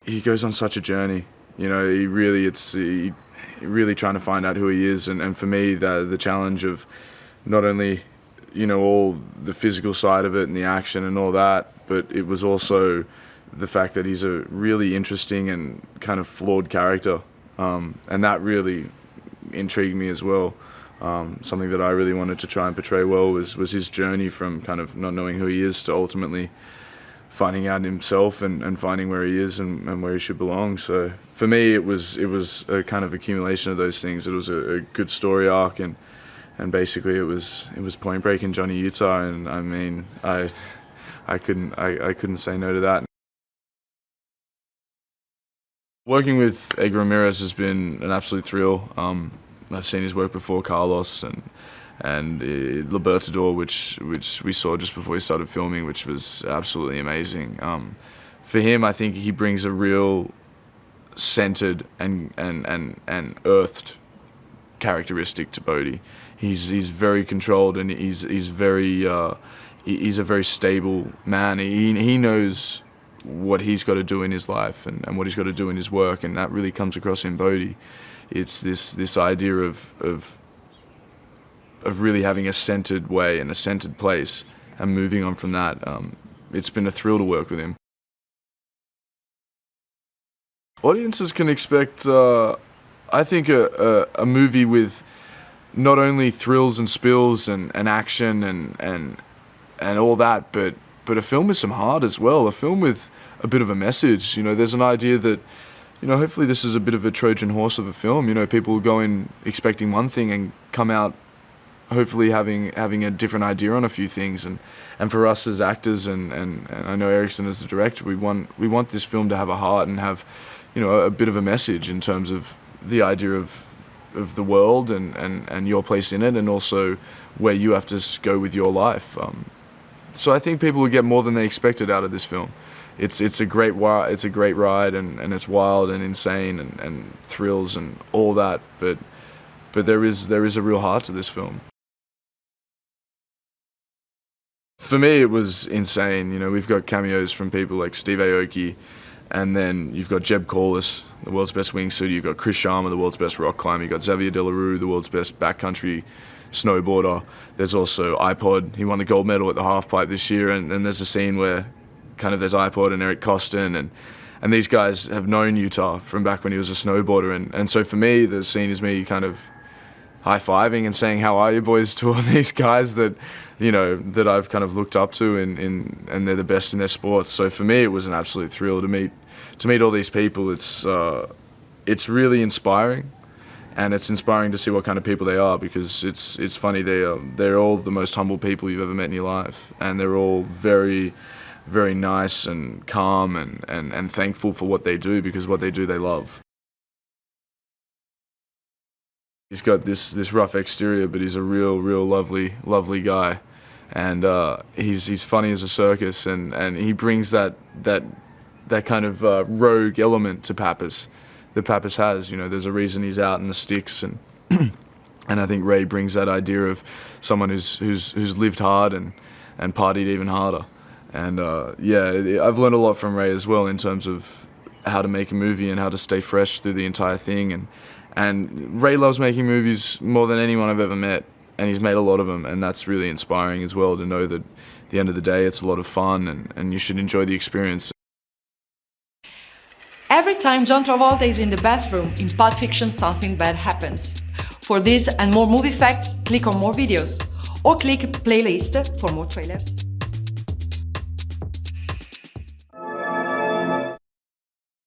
He goes on such a journey. You know, he really trying to find out who he is, and for me, the challenge of not only, you know, all the physical side of it and the action and all that, but it was also the fact that he's a really interesting and kind of flawed character, and that really intrigued me as well. Something that I really wanted to try and portray well was his journey from kind of not knowing who he is to ultimately finding out himself and finding where he is and where he should belong. So for me, it was a kind of accumulation of those things. It was a good story arc, and basically it was Point Break in Johnny Utah, and I mean I couldn't say no to that. Working with Édgar Ramírez has been an absolute thrill. I've seen his work before, Carlos and Libertador, which we saw just before we started filming, which was absolutely amazing. For him, I think he brings a real centered and earthed characteristic to Bodhi. He's very controlled, and he's a very stable man. He knows what he's got to do in his life and what he's got to do in his work, and that really comes across in Bodhi. It's this idea of really having a centered way and a centered place and moving on from that. It's been a thrill to work with him. Audiences can expect, I think, a movie with not only thrills and spills and action and all that, but a film with some heart as well. A film with a bit of a message. You know, there's an idea that, you know, hopefully this is a bit of a Trojan horse of a film. You know, people go in expecting one thing and come out hopefully having a different idea on a few things. And for us as actors and I know Ericson as the director, we want this film to have a heart and have, you know, a bit of a message in terms of the idea of the world and your place in it, and also where you have to go with your life. So I think people will get more than they expected out of this film. It's a great ride, and it's wild and insane and thrills and all that. But there is a real heart to this film. For me, it was insane. You know, we've got cameos from people like Steve Aoki, and then you've got Jeb Corliss, the world's best wingsuiter. You've got Chris Sharma, the world's best rock climber. You've got Xavier Delarue, the world's best backcountry snowboarder. There's also iPod. He won the gold medal at the halfpipe this year, and there's a scene where kind of there's iPod and Eric Costin, and these guys have known Utah from back when he was a snowboarder, and so for me, the scene is me kind of high-fiving and saying, "How are you, boys?" to all these guys that, you know, that I've kind of looked up to, and they're the best in their sports. So for me, it was an absolute thrill to meet all these people. It's really inspiring, and it's inspiring to see what kind of people they are, because it's funny, they're all the most humble people you've ever met in your life, and they're all very, very nice and calm and thankful for what they do, because what they do they love. He's got this rough exterior, but he's a real lovely guy, and he's funny as a circus, and he brings that kind of rogue element to Pappas that Pappas has. You know, there's a reason he's out in the sticks, and and I think Ray brings that idea of someone who's lived hard and partied even harder. And yeah, I've learned a lot from Ray as well in terms of how to make a movie and how to stay fresh through the entire thing. And Ray loves making movies more than anyone I've ever met, and he's made a lot of them, and that's really inspiring as well, to know that at the end of the day it's a lot of fun, and you should enjoy the experience. Every time John Travolta is in the bathroom in Pulp Fiction, something bad happens. For this and more movie facts, click on more videos, or click playlist for more trailers.